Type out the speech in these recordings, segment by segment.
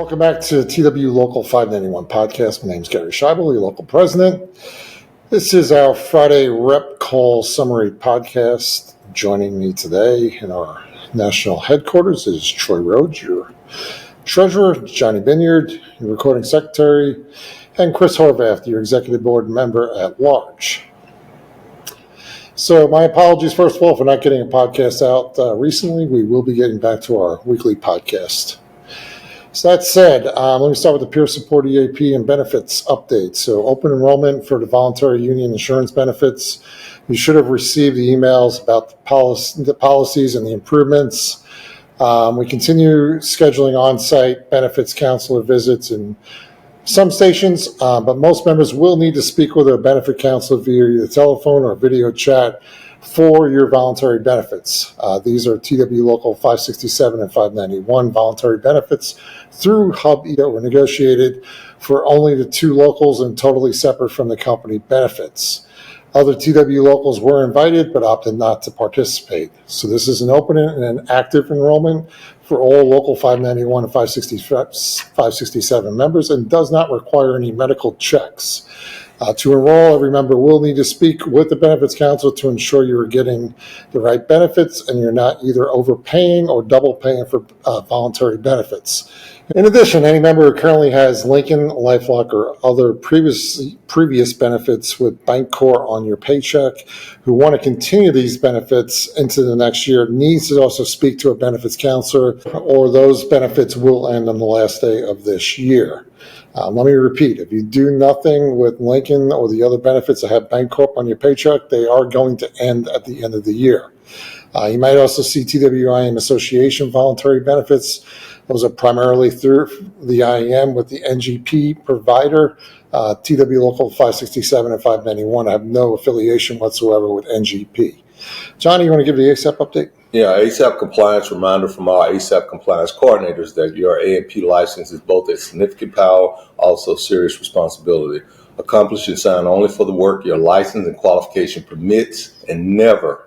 Welcome back to TW Local 591 podcast. My name is Gary Scheibel, your local president. This is our Friday rep call summary podcast. Joining me today in our national headquarters is Troy Rhodes, your treasurer, Johnny Binyard, your recording secretary, and Chris Horvath, your executive board member at large. So my apologies, first of all, for not getting a podcast out recently. We will be getting back to our weekly podcast. So that said, let me start with the peer support EAP and benefits update. So open enrollment for the voluntary union insurance benefits. You should have received the emails about the policies and the improvements. We continue scheduling on-site benefits counselor visits in some stations, but most members will need to speak with a benefit counselor via either telephone or video chat for your voluntary benefits. These are TW Local 567 and 591 voluntary benefits through Hub that were negotiated for only the two locals and totally separate from the company benefits. Other TW locals were invited but opted not to participate. So this is an open and an active enrollment for all local 591 and 567 members and does not require any medical checks. To enroll, every member will need to speak with the benefits counselor to ensure you are getting the right benefits and you're not either overpaying or double paying for voluntary benefits. In addition, any member who currently has Lincoln, LifeLock, or other previous benefits with Bancorp on your paycheck who want to continue these benefits into the next year needs to also speak to a benefits counselor, or those benefits will end on the last day of this year. Let me repeat, if you do nothing with Lincoln or the other benefits that have Bancorp on your paycheck, they are going to end at the end of the year. You might also see TWIM Association voluntary benefits. Those are primarily through the IEM with the NGP provider. TW Local 567 and 591 have no affiliation whatsoever with NGP. Johnny, you want to give the ASAP update? Yeah, ASAP compliance reminder from our ASAP compliance coordinators that your A&P license is both a significant power, also serious responsibility. Accomplish and sign only for the work your license and qualification permits, and never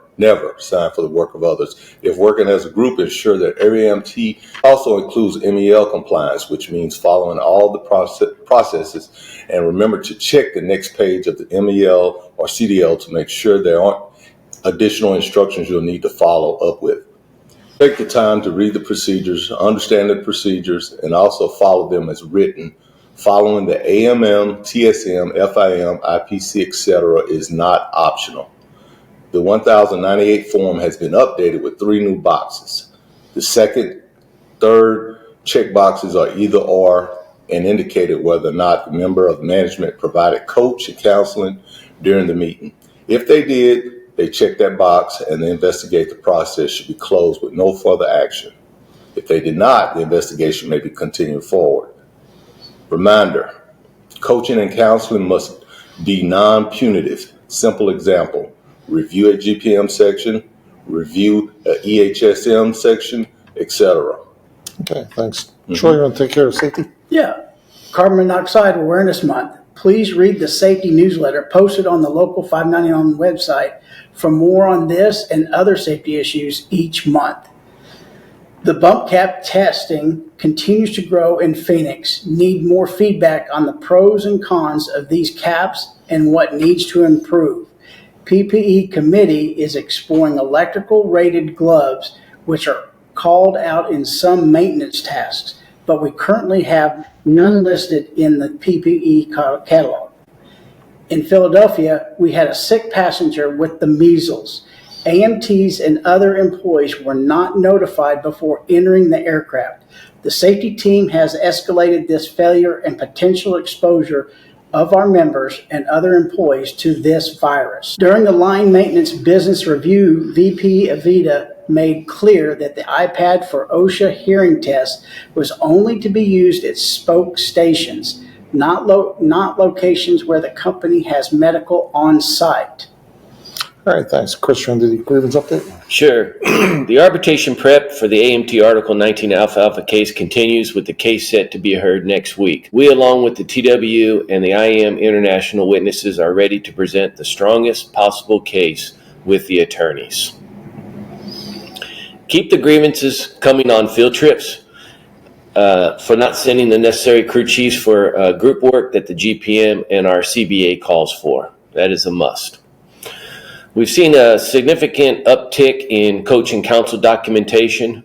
sign for the work of others. If working as a group, ensure that every AMT also includes MEL compliance, which means following all the processes. And remember to check the next page of the MEL or CDL to make sure there aren't additional instructions you'll need to follow up with. Take the time to read the procedures, understand the procedures, and also follow them as written. Following the AMM, TSM, FIM, IPC, etc. is not optional. The 1098 form has been updated with 3 new boxes. The second, third check boxes are either or and indicated whether or not the member of management provided coach and counseling during the meeting. If they did, they check that box and the investigate the process should be closed with no further action. If they did not, the investigation may be continued forward. Reminder, coaching and counseling must be non-punitive. Simple example, review a GPM section, review a EHSM section, etc. Okay, thanks. Troy, you want to take care of safety? Yeah. Carbon Monoxide Awareness Month. Please read the safety newsletter posted on the Local 591 website for more on this and other safety issues each month. The bump cap testing continues to grow in Phoenix. Need more feedback on the pros and cons of these caps and what needs to improve. PPE committee is exploring electrical rated gloves, which are called out in some maintenance tasks, but we currently have none listed in the PPE catalog. In Philadelphia, we had a sick passenger with the measles. AMTs and other employees were not notified before entering the aircraft. The safety team has escalated this failure and potential exposure of our members and other employees to this virus. During the line maintenance business review, VP Avita made clear that the iPad for OSHA hearing test was only to be used at spoke stations, not locations where the company has medical on site. All right, thanks. Chris, you want to do the grievance update? Sure. The arbitration prep for the AMT Article 19 Alpha case continues with the case set to be heard next week. We, along with the TW and the IM International witnesses, are ready to present the strongest possible case with the attorneys. Keep the grievances coming on field trips. for not sending the necessary crew chiefs for group work that the GPM and our CBA calls for. That is a must. We've seen a significant uptick in coach and council documentation.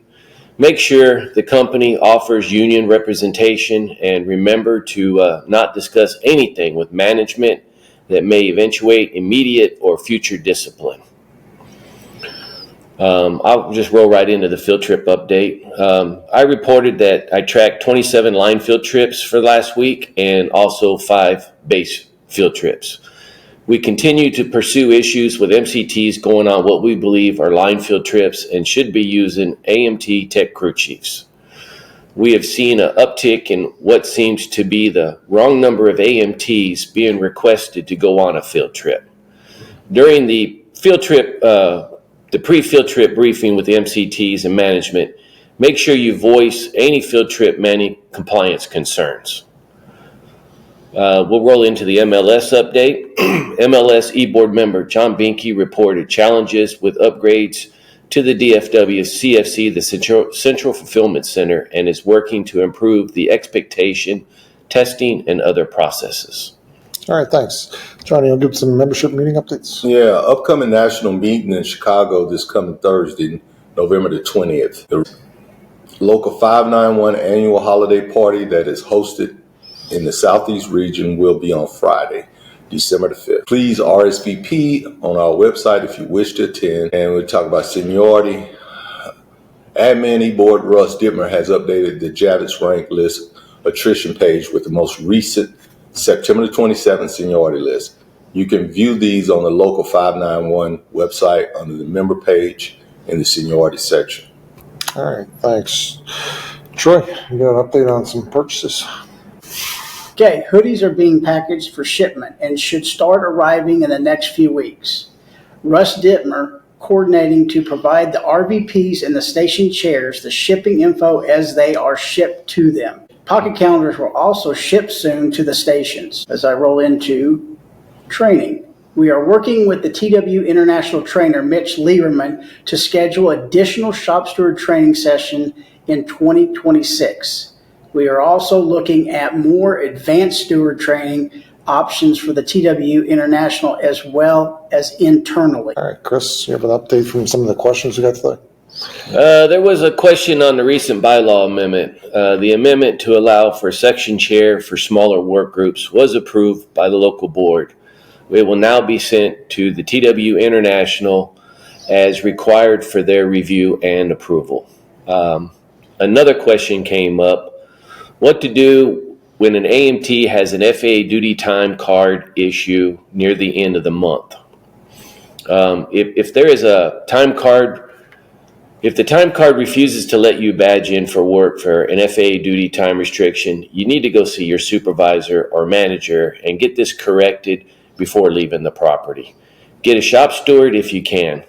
Make sure the company offers union representation, and remember to not discuss anything with management that may eventuate immediate or future discipline. I'll just roll right into the field trip update. I reported that I tracked 27 line field trips for last week and also 5 base field trips. We continue to pursue issues with MCTs going on what we believe are line field trips and should be using AMT tech crew chiefs. We have seen an uptick in what seems to be the wrong number of AMTs being requested to go on a field trip. During the field trip, the pre-field trip briefing with the MCTs and management, make sure you voice any field trip compliance concerns. We'll roll into the MLS update. MLS e-board member John Binky reported challenges with upgrades to the DFW CFC, the Central Fulfillment Center, and is working to improve the expectation, testing, and other processes. All right, thanks. Johnny, you'll give some membership meeting updates? Yeah, upcoming national meeting in Chicago this coming Thursday, November the 20th. The local 591 annual holiday party that is hosted in the Southeast region will be on Friday, December the 5th. Please RSVP on our website if you wish to attend. And we'll talk about seniority. Admin e-board Russ Dittmer has updated the Javits rank list attrition page with the most recent September the 27th seniority list. You can view these on the local 591 website under the member page in the seniority section. All right, thanks. Troy, you got an update on some purchases? Okay, hoodies are being packaged for shipment and should start arriving in the next few weeks. Russ Dittmer coordinating to provide the RVPs and the station chairs the shipping info as they are shipped to them. Pocket calendars will also ship soon to the stations. As I roll into training, we are working with the TW International trainer Mitch Lieberman to schedule additional shop steward training session in 2026. We are also looking at more advanced steward training options for the TW International as well as internally. All right, Chris, you have an update from some of the questions we got today? There was a question on the recent bylaw amendment. The amendment to allow for section chair for smaller work groups was approved by the local board. It will now be sent to the TW International as required for their review and approval. Another question came up. What to do when an AMT has an FAA duty time card issue near the end of the month? If there is a time card, if the time card refuses to let you badge in for work for an FAA duty time restriction, you need to go see your supervisor or manager and get this corrected before leaving the property. Get a shop steward if you can.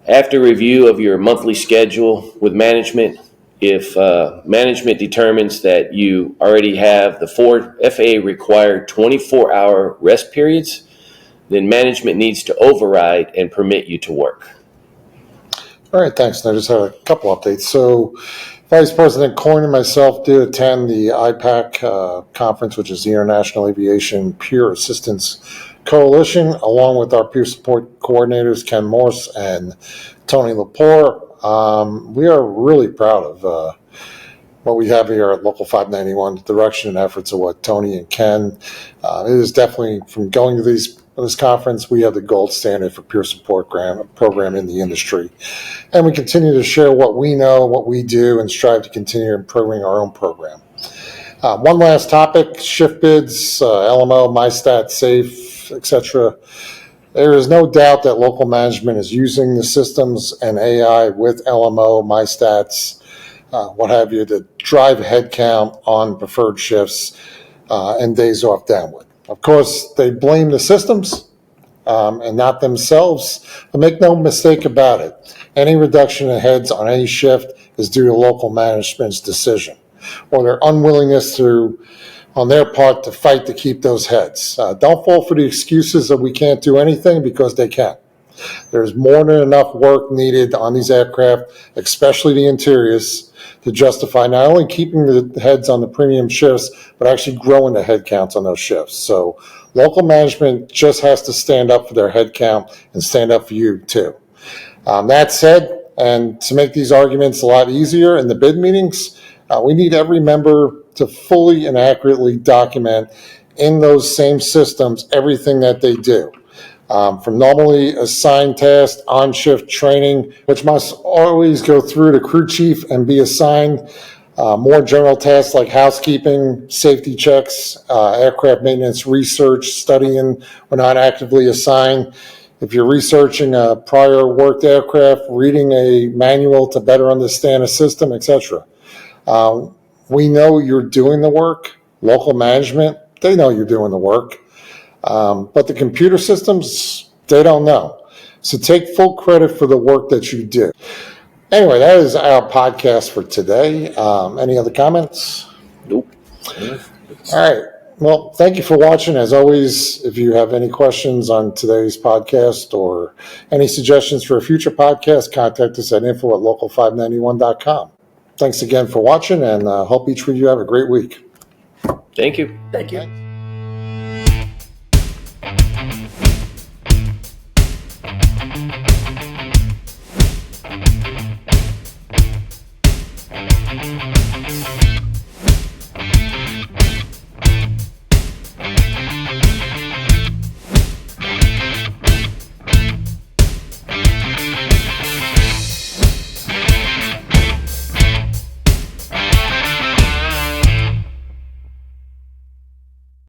After review of your monthly schedule with management, if management determines that you already have the 4 FAA required 24-hour rest periods, then management needs to override and permit you to work. All right, thanks. And I just had a couple updates. So Vice President Coyne and myself did attend the IPAAC conference, which is the International Aviation Peer Assistance Coalition, along with our peer support coordinators, Ken Morse and Tony Lepore. We are really proud of what we have here at Local 591, the direction and efforts of what Tony and Ken. It is definitely, from going to this conference, we have the gold standard for peer support program in the industry. And we continue to share what we know, what we do, and strive to continue improving our own program. One last topic, shift bids, LMO, MyStat, SAFE, etc. There is no doubt that local management is using the systems and AI with LMO, MyStats, what have you, to drive headcount on preferred shifts and days off downward. Of course, they blame the systems and not themselves, but make no mistake about it. Any reduction in heads on any shift is due to local management's decision or their unwillingness on their part to fight to keep those heads. Don't fall for the excuses that we can't do anything, because they can. There's more than enough work needed on these aircraft, especially the interiors, to justify not only keeping the heads on the premium shifts, but actually growing the head counts on those shifts. So local management just has to stand up for their head count and stand up for you too. That said, and to make these arguments a lot easier in the bid meetings, we need every member to fully and accurately document in those same systems everything that they do. From normally assigned tasks, on-shift training, which must always go through the crew chief and be assigned, more general tasks like housekeeping, safety checks, aircraft maintenance, research, studying when not actively assigned. If you're researching a prior worked aircraft, reading a manual to better understand a system, etc. We know you're doing the work. Local management, they know you're doing the work. But the computer systems, they don't know. So take full credit for the work that you do. Anyway, that is our podcast for today. Any other comments? Nope. All right. Well, thank you for watching. As always, if you have any questions on today's podcast or any suggestions for a future podcast, contact us at info@local591.com. Thanks again for watching, and hope each of you have a great week. Thank you. Thank you.